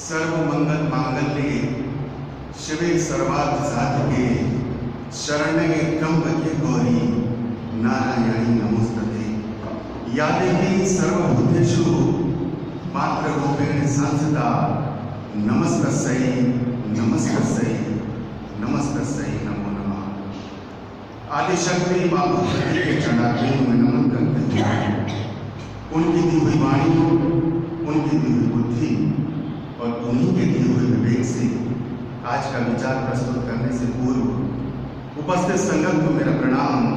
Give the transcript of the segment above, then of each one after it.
सर्वमंगल मांगल्ये शिवे सर्वार्थ साधके शरण्ये त्र्यंबके गौरी नारायणी नमोस्तुते। या देवी सर्वभूतेषु पात्ररूपेण संस्थिता नमस्तस्यै नमस्तस्यै नमस्तस्यै नमो नमः। आदिशक्ति मां भगवती के चरणारविंद में नमन करते हुए उनकी दी हुई वाणी, उनकी दी हुई बुद्धि और उन्हीं के दिए हुए विवेक से आज का विचार प्रस्तुत करने से पूर्व उपस्थित संगत को मेरा प्रणाम,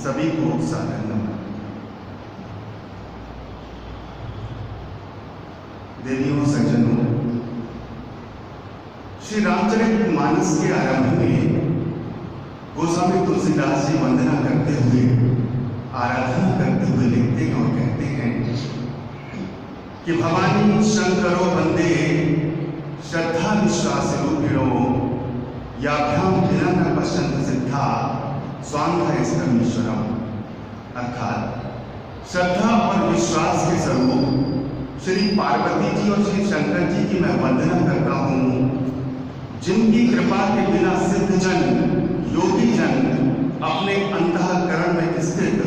सभी को सादर नमन। देवियों सज्जनों, श्री रामचरितमानस के आरंभ में गोस्वामी तुलसीदास जी वंदना करते हुए, आराधना करते हुए लिखते हैं और कहते हैं कि भवानी शंकरो वंदे श्रद्धा विश्वास रूपिणो याभ्याम विना न पश्यन्त सिद्धा स्वांतस्थमीश्वरम। अर्थात श्रद्धा और विश्वास के स्वरूप श्री पार्वती जी और श्री शंकर जी की मैं वंदना करता हूँ, जिनकी कृपा के बिना सिद्धजन योगी जन अपने अंतःकरण में स्थित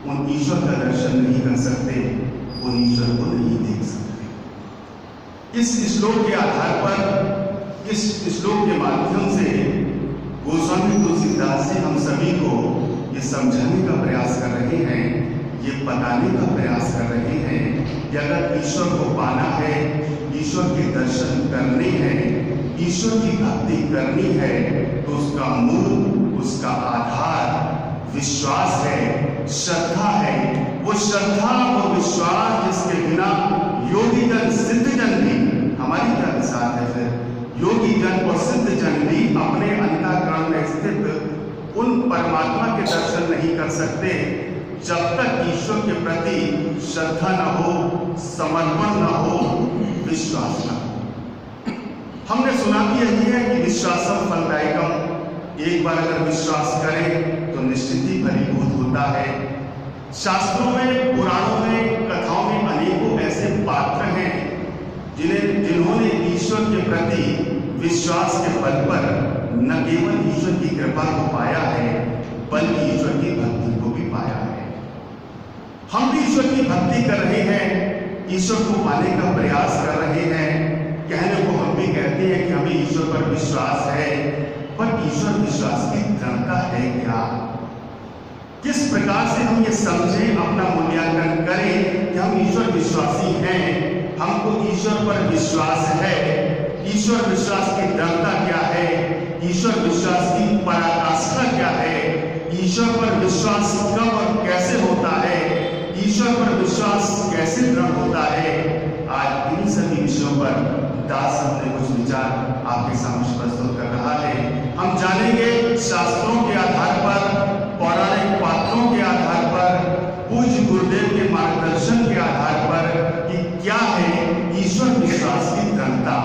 उन ईश्वर का दर्शन नहीं कर सकते, उन ईश्वर को नहीं देख सकते। इस श्लोक के आधार पर, इस श्लोक के माध्यम से गोस्वामी तुलसीदास जी हम सभी को ये समझाने का प्रयास कर रहे हैं, ये बताने का प्रयास कर रहे हैं कि अगर ईश्वर को पाना है, ईश्वर के दर्शन करने हैं, ईश्वर की भक्ति करनी है, तो उसका मूल, उसका आधार विश्वास है, श्रद्धा है। वो श्रद्धा और विश्वास जिसके बिना योगी जन सिद्ध जन भी, हमारी क्या मिसाल है फिर, योगी जन और सिद्ध जन भी अपने अंतःकरण में स्थित उन परमात्मा के दर्शन नहीं कर सकते जब तक ईश्वर के प्रति श्रद्धा न हो, समर्पण न हो, विश्वास न हो। हमने सुना भी यही है कि विश्वासम फलदायकम, एक बार अगर विश्वास करें तो निश्चित ही फलीभूत होता है। शास्त्रों में, पुराणों में, कथाओं में अनेकों ऐसे पात्र हैं जिन्होंने ईश्वर के प्रति विश्वास के बल पर न केवल ईश्वर की कृपा को पाया है, बल्कि ईश्वर की भक्ति को भी पाया है। हम भी ईश्वर की भक्ति कर रहे हैं, ईश्वर को पाने का प्रयास कर रहे हैं। कहने को हम भी कहते हैं कि हमें ईश्वर पर विश्वास है, पर ईश्वर विश्वास की दृढ़ता है क्या? किस प्रकार से हम ये समझें, अपना मूल्यांकन करें कि हम ईश्वर विश्वासी हैं, हमको ईश्वर पर विश्वास है। ईश्वर विश्वास की दृढ़ता क्या है? ईश्वर विश्वास की पराकाष्ठा क्या है? ईश्वर पर विश्वास कब और कैसे होता है? ईश्वर पर विश्वास कैसे दृढ़ होता है? आज इन्हीं सभी विषयों पर दास अपने कुछ विचार आपके सामने प्रस्तुत कर रहा है। हम जानेंगे शास्त्रों के आधार पर, पौराणिक पात्रों के आधार पर, पूज्य गुरुदेव के मार्गदर्शन के आधार पर कि क्या है ईश्वर विश्वास की दृढ़ता।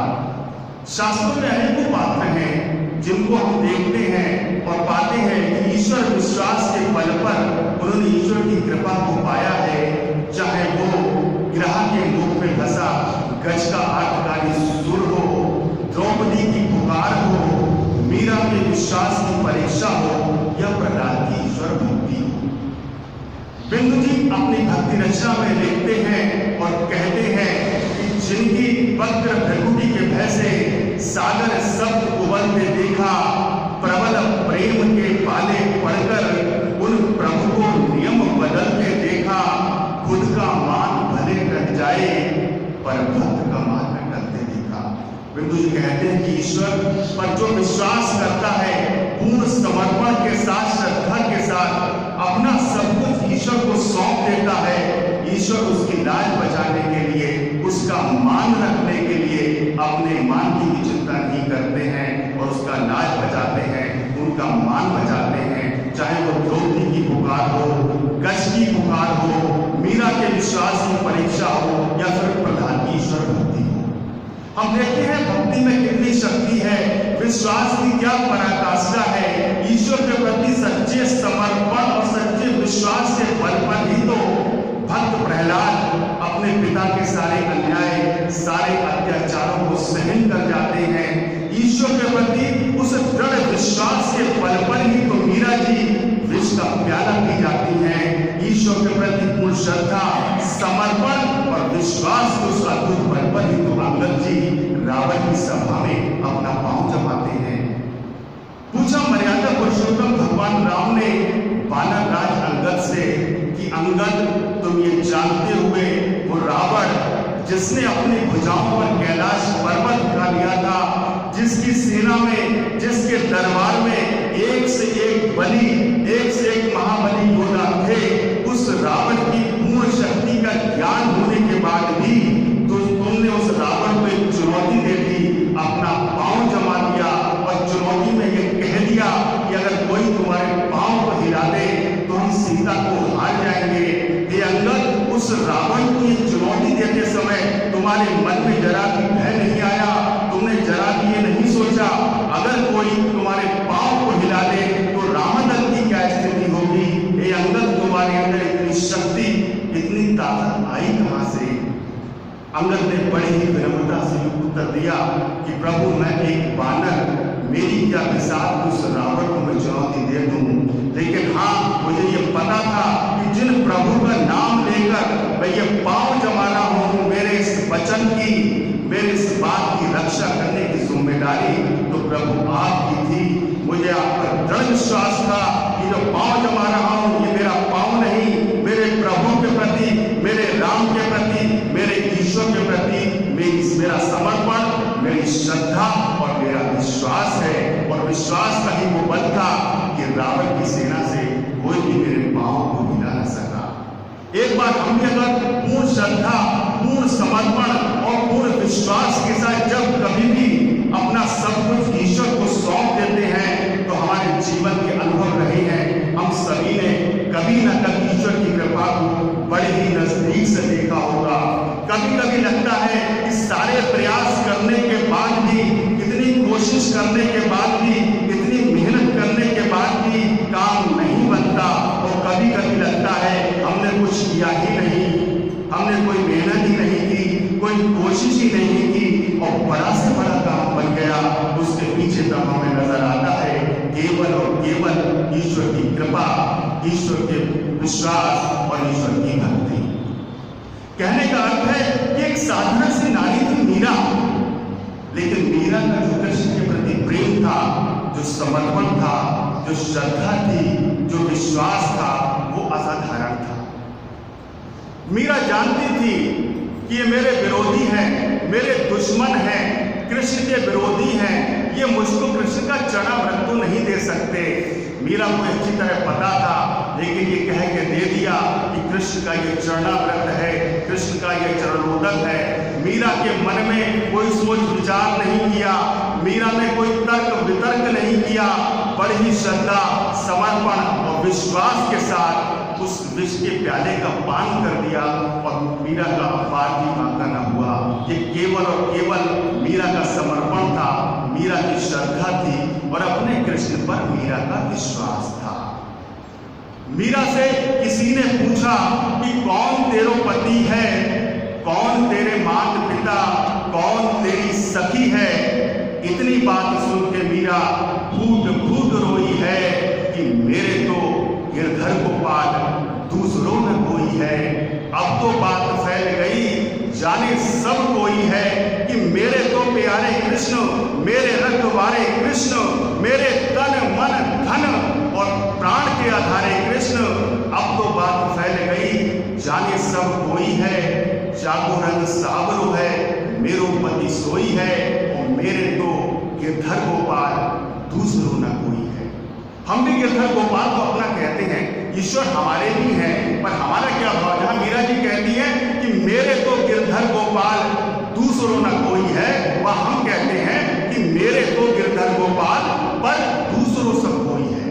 शास्त्रों में अनेकों पात्र हैं जिनको हम देखते हैं और पाते हैं कि ईश्वर विश्वास के बल पर उन्होंने ईश्वर की कृपा को पाया है। चाहे वो ग्रह के मुख में धसा गज का आठकारी सुर हो, द्रौपदी की पुकार हो, मीरा के विश्वास की परीक्षा हो, या प्रहलाद की ईश्वर भक्ति हो। बिंदु जी अपनी भक्ति रचना में लिखते हैं और कहते हैं कि जिनकी वक्र भृगुटी के भय से सागर शब्द उबलते देखा, प्रबल प्रेम के पाले पड़कर उन प्रभु को नियम बदलते देखा, खुद का मान भले कट जाए पर भक्त का मान न टलते देखा। बिंदु जी कहते हैं कि ईश्वर पर जो विश्वास करता है, पूर्ण समर्पण के साथ, श्रद्धा के साथ अपना सब कुछ ईश्वर को सौंप देता है, ईश्वर उसकी लाज बचाने के लिए, उसका मान रखने के लिए अपने मान की भी चिंता नहीं करते हैं और उसका लाज बचाते हैं, उनका मान बचाते हैं। चाहे वो द्रौपदी की पुकार हो, गज की पुकार हो, मीरा के विश्वास की परीक्षा हो, या फिर प्रधान की ईश्वर भक्ति हो। हम देखते हैं भक्ति में कितनी शक्ति है, विश्वास की क्या पराकाष्ठा है। ईश्वर के प्रति सच्चे समर्पण और सच्चे विश्वास के बल पर ही तो भक्त प्रहलाद अपने पिता के सारे अन्याय, सारे अत्याचारों को सहन कर जाते हैं। ईश्वर के प्रति उस दृढ़ विश्वास के बल पर ही तो मीरा जी विष का प्याला पी जाती हैं। ईश्वर के प्रति पूर्ण श्रद्धा, समर्पण और विश्वास के उस अद्भुत बल पर ही तो अंगद जी रावण की सभा में अपना पांव जमाते हैं। पूछा मर्यादा पुरुषोत्तम भगवान राम ने वानर राज अंगद से कि अंगद, तुम ये जानते हुए वो रावण जिसने अपनी भुजाओं पर कैलाश पर्वत उठा लिया था, जिसकी सेना में, जिसके दरबार में एक से एक बलि, एक से एक महाबली योद्धा थे, उस रावण की पूर्ण शक्ति का ज्ञान होने के बाद भी तो तुमने उस रावण को एक चुनौती दे दी, अपना पांव जमा दिया और चुनौती में ये कह दिया कि अगर कोई तुम्हारे पांव को हिला दे तो हम सीता को हार जाएंगे। हे अंगद, उस रावण की चुनौती देते समय तुम्हारे मन में जरा भी भय नहीं आया? तुमने जरा भी ये नहीं सोचा अगर कोई तुम्हारे पांव को हिला दे तो रामदल की क्या स्थिति होगी? हे अंगद, तुम्हारे अंदर इतनी शक्ति, इतनी ताकत आई कहां से? अंगद ने बड़ी ही विनम्रता से उत्तर दिया कि प्रभु, मैं एक वानर, मेरी क्या बिसात उस रावण को मैं चुनौती दे दूं, लेकिन हाँ, मुझे ये पता था कि जिन प्रभु का नाम लेकर मैं ये पांव जमा रहा हूं, मेरे इस वचन की, मेरे इस बात की रक्षा करने की जिम्मेदारी तो प्रभु आपकी थी। मुझे आप पर दृढ़ विश्वास था कि जो पांव जमा रहा हूं ये मेरा पांव नहीं, मेरे प्रभु के प्रति, मेरे राम के प्रति, मेरे ईश्वर के प्रति मेरा समर्पण, मेरी श्रद्धा और मेरा विश्वास है। और विश्वास का ही वो बल था कि रावण की सेना से कोई भी मेरे पांव को हिला न सका। एक बार हम भी अगर पूर्ण श्रद्धा, पूर्ण समर्पण और पूर्ण विश्वास के साथ जब कभी भी अपना सब कुछ ईश्वर को सौंप देते हैं तो हमारे जीवन के अनुभव रहे हैं। हम सभी ने कभी न कभी ईश्वर की कृपा को बड़े ही नजदीक से देखा होगा। कभी कभी लगता है कि सारे प्रयास करने के बाद भी, इतनी कोशिश करने के बाद भी, इतनी मेहनत करने के बाद भी काम नहीं बनता। और कभी कभी लगता है हमने कुछ किया ही नहीं, हमने कोई मेहनत ही नहीं की, कोई कोशिश ही नहीं की और बड़ा से बड़ा काम बन गया। उसके पीछे तब हमें नजर आता है केवल और केवल ईश्वर की कृपा, ईश्वर के विश्वास और ईश्वर की भक्ति। कहने का अर्थ है कि एक साधारण सी नारी थी मीरा, लेकिन मीरा का जो कृष्ण के प्रति प्रेम था, जो समर्पण था, जो श्रद्धा थी, जो विश्वास था, वो असाधारण था। मीरा जानती थी कि ये मेरे विरोधी हैं, मेरे दुश्मन हैं, कृष्ण के विरोधी हैं, ये मुझको कृष्ण का चरणामृत तो नहीं दे सकते। मीरा को अच्छी तरह पता था, लेकिन ये कह के दे दिया कि कृष्ण का ये चरणामृत है, कृष्ण का ये चरणोदक है। मीरा के मन में कोई सोच विचार नहीं किया, मीरा ने कोई तर्क वितर्क नहीं किया, बड़ी ही श्रद्धा, समर्पण और विश्वास के साथ उस विष के प्याले का पान कर दिया और मीरा का अपार भी बांका न हुआ। ये केवल और केवल मीरा का समर्पण था, मीरा की श्रद्धा थी और अपने कृष्ण पर मीरा का विश्वास था। मीरा से किसी ने पूछा कि कौन तेरो पति है, कौन तेरे माता पिता, कौन तेरी सखी है? इतनी बात सुन के मीरा फूट फूट रोई है कि मेरे तो गिरधर गोपाल, दूसरों में कोई है। अब तो बात फैल गई, जाने सब कोई है कि मेरे तो प्यारे कृष्ण, मेरे रखवारे कृष्ण, मेरे तन मन धन और प्राण के आधारे कृष्ण। अब तो बात फैल गई, जाने सब कोई है, जागो रंग सावरो है, मेरो पति सोई है और मेरे तो गिरधर गोपाल, दूसरों न कोई है। हम भी गिरधर गोपाल को अपना कहते हैं, ईश्वर हमारे भी हैं, पर हमारा क्या भाव? जहां मीरा जी कहती है कि मेरे तो गिरधर गोपाल, दूसरों न कोई है, वह हम कहते हैं कि मेरे तो गिरधर गोपाल, पर दूसरों सब कोई है।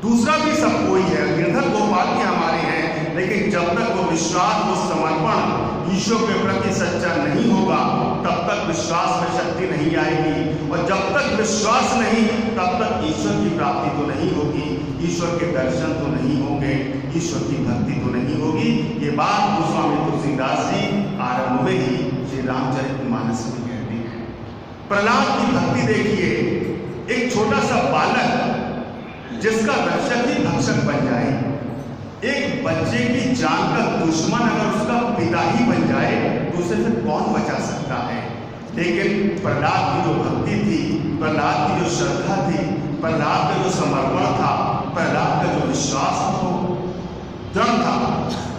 दूसरा भी सब कोई है, गिरधर गोपाल भी हमारे हैं, लेकिन जब तक वो विश्वास, वो समर्पण ईश्वर के प्रति सच्चा नहीं होगा, तब तक विश्वास में शक्ति नहीं आएगी। और जब तक विश्वास नहीं, तब तक ईश्वर की प्राप्ति तो नहीं होगी, ईश्वर के दर्शन तो नहीं होंगे, ईश्वर की भक्ति तो नहीं होगी। ये बात गोस्वामी तुलसीदास जी आरंभ में ही श्री रामचरितमानस में कहते हैं। प्रहलाद की भक्ति देखिए, एक छोटा सा बालक जिसका रक्षक ही भक्षक बन जाए, एक बच्चे की जान का दुश्मन अगर उसका पिता ही बन जाए तो उसे फिर कौन बचा सकता है। लेकिन प्रहलाद की जो भक्ति थी, प्रहलाद की जो श्रद्धा थी, प्रहलाद का जो समर्पण था, प्रहलाद का जो विश्वास था, दृढ़ था।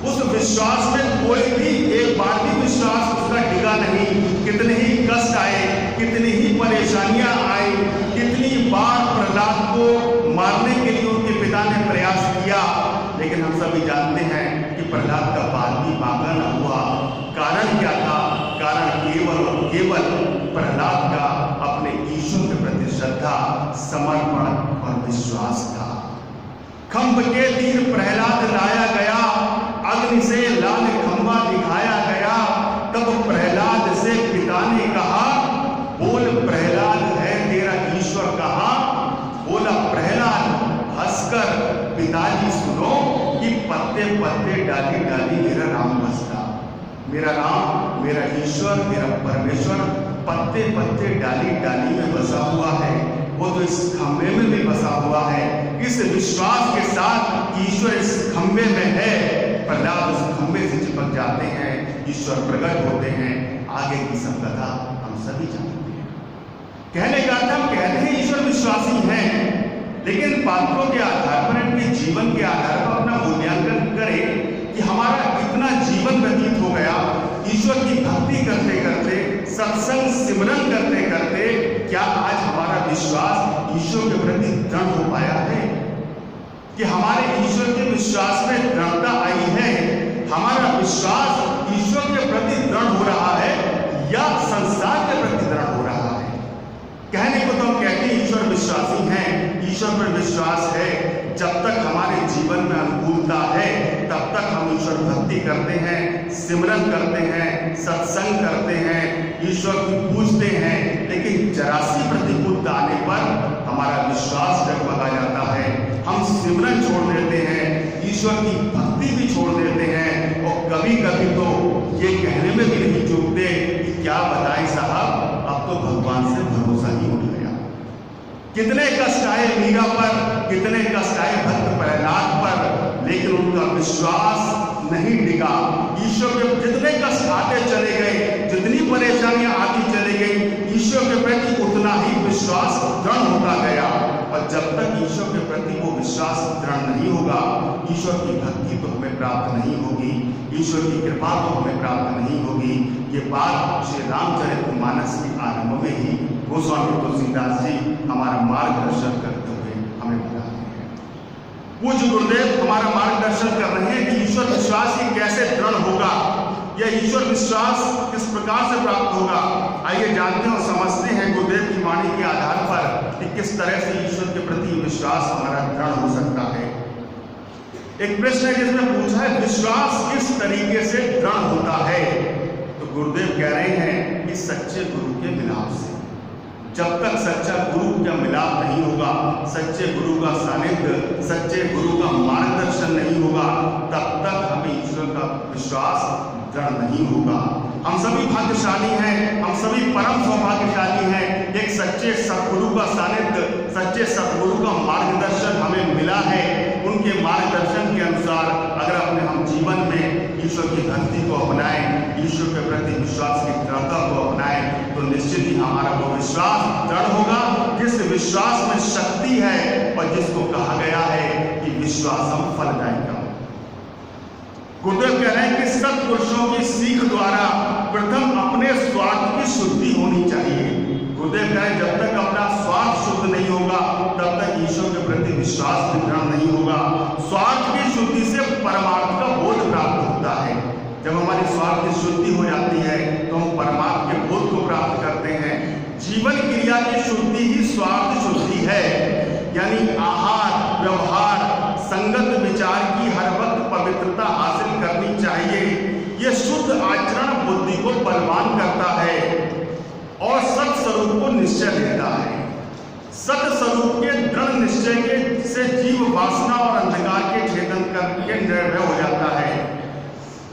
उस विश्वास में कोई भी एक बार भी विश्वास उसका डिगा नहीं। कितने ही कष्ट आए, कितनी ही परेशानियां आई, कितनी बार प्रहलाद को मारने के लिए उनके पिता ने प्रयास किया, लेकिन हम सभी जानते हैं कि प्रहलाद का बाल भी बांका न हुआ। कारण क्या था? कारण केवल और केवल प्रहलाद का अपने ईश्वर के प्रति श्रद्धा, समर्पण और विश्वास था। खंभ के तीर प्रहलाद लाया गया, अग्नि से लाल खंभा दिखाया गया। तब प्रहलाद से पिता ने कहा, बोल प्रहलाद है तेरा ईश्वर कहाँ? बोला प्रहलाद हंसकर, पिताजी सुनो कि पत्ते पत्ते डाली डाली मेरा राम बसता। मेरा राम, मेरा ईश्वर, मेरा परमेश्वर पत्ते पत्ते डाली डाली में बसा हुआ है। वो तो इस खंबे में भी बसा हुआ है। इस विश्वास के साथ ईश्वर इस खंबे में है। प्रहलाद उस खंबे से चिपक जाते हैं, ईश्वर प्रकट होते हैं। आगे की सब कथा हम सभी जानते हैं। कहने का अर्थ हम कहते हैं ईश्वर विश्वासी हैं, लेकिन पात्रों के आधार पर, इनके जीवन के आधार पर अपना मूल्यांकन करें कि हमारा इतना जीवन व्यतीत हो गया ईश्वर की भक्ति करते करते, सत्संग सिमरन करते करते, क्या आज हमारा विश्वास ईश्वर के प्रति दृढ़ हो पाया है? कि हमारे ईश्वर के विश्वास में दृढ़ता आई है? हमारा विश्वास ईश्वर के प्रति दृढ़ हो रहा है या संसार के प्रति दृढ़ हो रहा है? कहने को तो हम कहते हैं ईश्वर विश्वासी हैं, ईश्वर पर विश्वास है। जब तक हमारे जीवन में अनुकूलता है तब तक हम ईश्वर भक्ति करते हैं, सिमरन करते हैं, सत्संग करते हैं, ईश्वर को पूजते हैं। लेकिन जरा सी प्रतिकूलता आने पर हमारा विश्वास डगमगा जाता है। हम सिमरन छोड़ देते हैं, ईश्वर की भक्ति भी छोड़ देते हैं, और कभी कभी तो ये कहने में भी नहीं चूकते कि क्या बताएं साहब, अब तो भगवान से भरोसा ही उठ गया। कितने कष्ट आए मीरा पर, कितने कष्ट आए भक्त प्रहलाद पर, लेकिन उनका विश्वास नहीं डिगा। ईश्वर के जितने कष्ट आते चले गए, जितनी परेशानियां आती चली गई, ईश्वर के प्रति उतना ही विश्वास दृढ़ होता गया। और जब तक ईश्वर के प्रति वो विश्वास दृढ़ नहीं होगा, ईश्वर की भक्ति तो हमें प्राप्त नहीं होगी, ईश्वर की कृपा तो हमें प्राप्त नहीं होगी। ये बात श्री रामचरितमानस के आरंभ में ही गोस्वामी तुलसीदास जी हमारा मार्गदर्शन करते हुए हमें बताते हैं। पूज्य गुरुदेव हमारा मार्गदर्शन कर रहे हैं कि ईश्वर विश्वास ही कैसे दृढ़ होगा, या ईश्वर विश्वास किस प्रकार से प्राप्त होगा। आइए जानते हैं और समझते हैं गुरुदेव की वाणी के आधार पर कि किस तरह से ईश्वर के प्रति विश्वास हमारा दृढ़ हो सकता है। एक प्रश्न है जिसमें पूछा है विश्वास किस तरीके से दृढ़ होता है, तो गुरुदेव कह रहे हैं कि सच्चे गुरु के मिलाप से। जब तक सच्चा गुरु का मिलाप नहीं होगा, सच्चे गुरु का सानिध्य, सच्चे गुरु का मार्गदर्शन नहीं होगा, तब तक हमें ईश्वर का विश्वास दृढ़ नहीं होगा। हम सभी भाग्यशाली हैं, हम सभी परम सौभाग्यशाली हैं। एक सच्चे सतगुरु का सानिध्य, सच्चे सतगुरु का मार्गदर्शन हमें मिला है। उनके मार्गदर्शन के अनुसार अगर अपने हम जीवन में ईश्वर की भक्ति को अपनाएं, ईश्वर के प्रति विश्वास की दृढ़ता को अपनाएं, तो निश्चित ही हमारा वो विश्वास दृढ़ होगा जिस विश्वास में शक्ति है और जिसको कहा गया है कि विश्वासम फलदायकम। गुरुदेव कह रहे हैं कि सत्पुरुषों की सीख द्वारा प्रथम अपने स्वार्थ की शुद्धि होनी चाहिए। गुरुदेव कह रहे हैं जब तक अपना स्वार्थ शुद्ध नहीं होगा तब तक ईश्वर के प्रति विश्वास भी दृढ़ नहीं होगा। स्वार्थ की शुद्धि से परमार्थ का बोध प्राप्त होता है। जब हमारी स्वार्थ की शुद्धि हो जाती है तो हम परमार्थ के बोध को प्राप्त करते हैं। जीवन क्रिया की शुद्धि ही स्वार्थ शुद्धि है, यानी आहार, व्यवहार, संगत विचार की हर वक्त पवित्रता हासिल करनी चाहिए। यह शुद्ध आचरण बुद्धि को बलवान करता है और सत स्वरूप को निश्चय देता है। सत स्वरूप के दृढ़ निश्चय के से जीव वासना और अंधकार के छेदन करके निर्भय हो जाता है।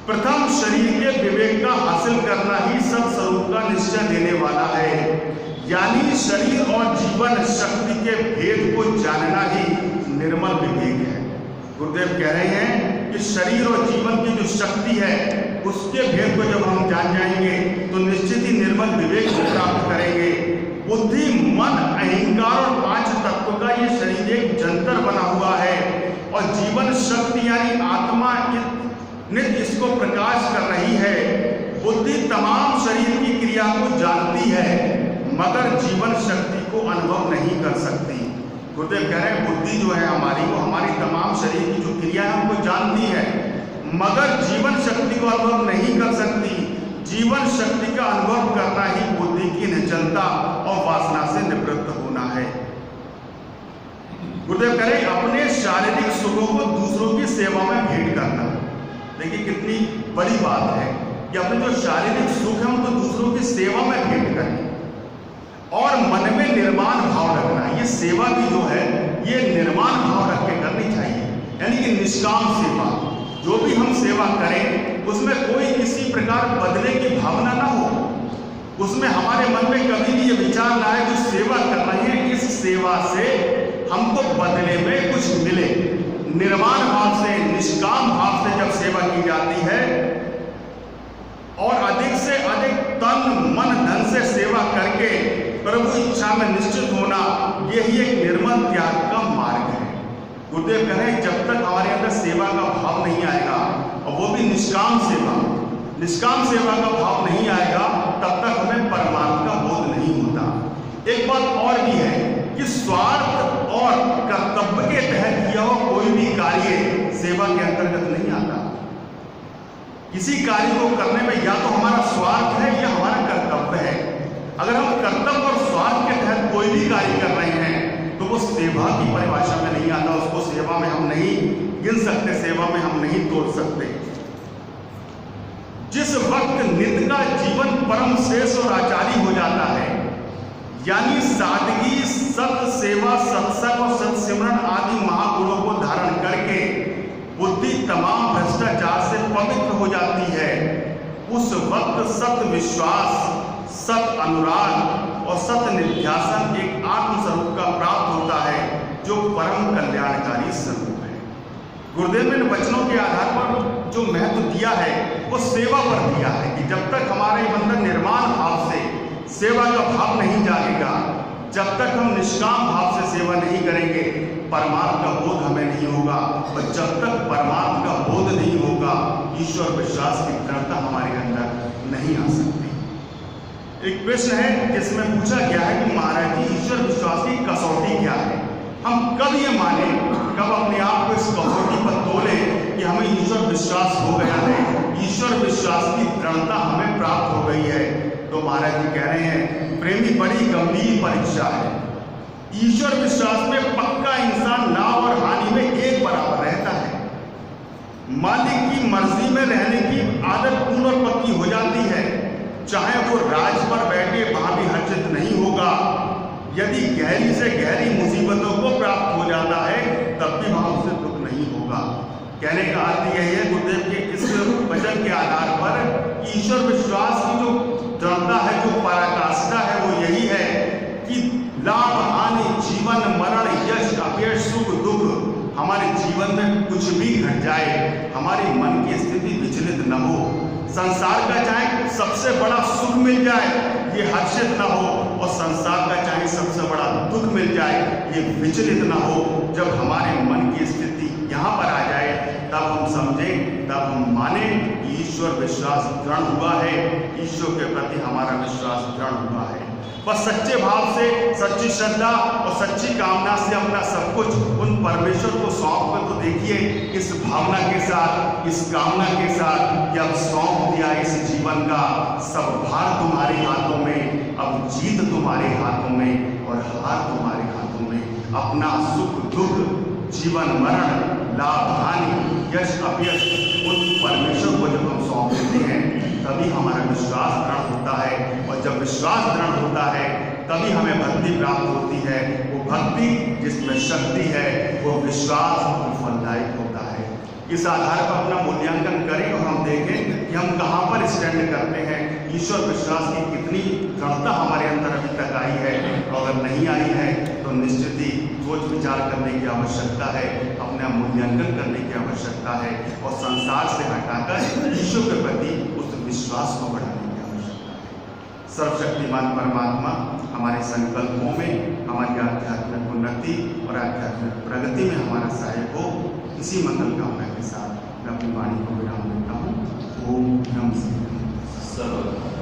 प्रथम शरीर के विवेक का हासिल करना ही सत स्वरूप का निश्चय देने वाला है। यानी शरीर और जीवन शक्ति के भेद को जानना ही निर्मल विवेक है। गुरुदेव कह रहे हैं कि शरीर और जीवन की जो शक्ति है उसके भेद को जब हम जान जाएंगे तो निश्चित ही निर्मल विवेक को प्राप्त करेंगे। बुद्धि, मन, अहंकार और 5 तत्व का ये शरीर एक जंतर बना हुआ है और जीवन शक्ति यानी आत्मा नित्य इसको प्रकाश कर रही है। बुद्धि तमाम शरीर की क्रिया को जानती है मगर जीवन शक्ति को अनुभव नहीं कर सकती। गुरुदेव कह रहे हैं बुद्धि जो है हमारी, वो हमारी तमाम शरीर की जो क्रिया है हमको जानती है मगर जीवन शक्ति को अनुभव नहीं कर सकती। जीवन शक्ति का अनुभव करना ही बुद्धि की निश्चलता और वासना से निवृत्त होना है। गुरुदेव कह रहे हैं अपने शारीरिक सुखों को दूसरों की सेवा में भेंट करना। देखिए कितनी बड़ी बात है कि अपने जो शारीरिक सुख है उनको दूसरों की सेवा में भेंट करें और मन में निर्माण भाव रखना। ये सेवा भी जो है ये निर्माण भाव रख के करनी चाहिए, यानी कि निष्काम सेवा। जो भी हम सेवा करें उसमें कोई किसी प्रकार बदले की भावना ना हो, उसमें हमारे मन में कभी भी ये विचार ना आए कि सेवा कर रहे हैं इस सेवा से हमको बदले में कुछ मिले। निर्माण भाव से, निष्काम भाव से जब सेवा की जाती है और अधिक से अधिक तन मन धन से सेवा करके प्रभु इच्छा में निश्चित होना, यही एक निर्मल त्याग का मार्ग है। गुरुदेव कह रहे हैं जब तक हमारे अंदर सेवा का भाव नहीं आएगा और वो भी निष्काम सेवा का भाव नहीं आएगा तब तक हमें परमात्मा का बोध नहीं होता। एक बात और भी है कि स्वार्थ और कर्तव्य के तहत किया हुआ कोई भी कार्य सेवा के अंतर्गत नहीं आता। किसी कार्य को करने में या तो हमारा स्वार्थ है या हमारा कर्तव्य है। अगर हम कर्तव्य और स्वार्थ के तहत कोई भी कार्य कर रहे हैं तो वो सेवा की परिभाषा में नहीं आता, उसको सेवा में हम नहीं गिन सकते, सेवा में हम नहीं तोड़ सकते। जिस वक्त नित्य का जीवन परम श्रेष्ठ और आचारी हो जाता है, यानी सादगी, सत्य सेवा, सत्संग और सत्सिमरन आदि महागुणों को धारण करके बुद्धि तमाम भ्रष्टाचार से पवित्र हो जाती है, उस वक्त सत्य विश्वास, सत्य अनुराग और सत्य निध्यासन एक आत्मस्वरूप का प्राप्त होता है जो परम कल्याणकारी स्वरूप है। गुरुदेव ने वचनों के आधार पर जो महत्व दिया है वो सेवा पर दिया है कि जब तक हमारे अंदर निर्माण भाव से सेवा का भाव नहीं जागेगा, जब तक हम निष्काम भाव से सेवा नहीं करेंगे परमात्मा का बोध हमें नहीं होगा और जब तक परमात्मा का बोध नहीं होगा ईश्वर विश्वास की दृढ़ता हमारे अंदर नहीं आ सकती। एक प्रश्न है जिसमें पूछा गया है कि महाराज जी ईश्वर विश्वास की कसौटी क्या है? हम कब ये माने, कब अपने आप को इस कसौटी पर तोले कि हमें ईश्वर विश्वास हो गया है, ईश्वर विश्वास की दृढ़ता हमें प्राप्त हो गई है? तो महाराज जी कह रहे हैं प्रेमी बड़ी गंभीर परीक्षा है। ईश्वर विश्वास में पक्का इंसान लाभ और हानि में एक बराबर रहता है। मालिक की मर्जी में रहने की आदत पूर्ण और पक्की हो जाती है, चाहे वो राज पर बैठे वहां भी हर्षित नहीं होगा। यदि गहरी से गहरी मुसीबतों को प्राप्त हो जाता है तब भी वहां उसे दुख नहीं होगा। कहने का अर्थ यही है गुरुदेव के इस वचन के आधार पर ईश्वर विश्वास की जो दृढ़ता है, जो पराकाष्ठा है वो यही है कि लाभ हानि, जीवन मरण, यश अपयश, सुख दुख, हमारे जीवन में कुछ भी घट जाए हमारी मन की स्थिति विचलित न हो। संसार का चाहे सबसे बड़ा सुख मिल जाए ये हर्षित न हो और संसार का चाहे सबसे बड़ा दुख मिल जाए ये विचलित न हो। जब हमारे मन की स्थिति यहाँ पर आ जाए तब हम समझें, तब हम माने कि ईश्वर विश्वास दृढ़ हुआ है, ईश्वर के प्रति हमारा विश्वास दृढ़ हुआ है। बस सच्चे भाव से, सच्ची श्रद्धा और सच्ची कामना से अपना सब कुछ उन परमेश्वर को सौंप कर तो देखिए, इस भावना के साथ, इस कामना के साथ कि अब सौंप दिया इस जीवन का सब भार तुम्हारे हाथों में, अब जीत तुम्हारे हाथों में और हार तुम्हारे हाथों में। अपना सुख दुख, जीवन मरण, लाभ हानि, यश अपयश उन परमेश्वर को जब हम सौंप देते हैं तभी हमारा विश्वास दृढ़ होता है और जब विश्वास दृढ़ होता है तभी हमें भक्ति प्राप्त होती है। वो भक्ति जिसमें शक्ति है, वो विश्वास फलदायक होता है। इस आधार पर अपना मूल्यांकन करें और हम देखें कि हम कहाँ पर स्टैंड करते हैं, ईश्वर विश्वास की कितनी दृढ़ता हमारे अंदर अभी तक आई है, और अगर नहीं आई है तो निश्चित ही सोच विचार करने की आवश्यकता है, अपना मूल्यांकन करने की आवश्यकता है, और संसार से हटाकर ईश्वर के प्रति उस विश्वास को बढ़ाने की आवश्यकता है। सर्वशक्तिमान परमात्मा हमारे संकल्पों में, हमारी आध्यात्मिक उन्नति और आध्यात्मिक प्रगति में हमारा सहायक हो। इसी मंगल कामना के साथ मैं अपनी वाणी को विराम देता हूँ। ओम नमः शिवाय।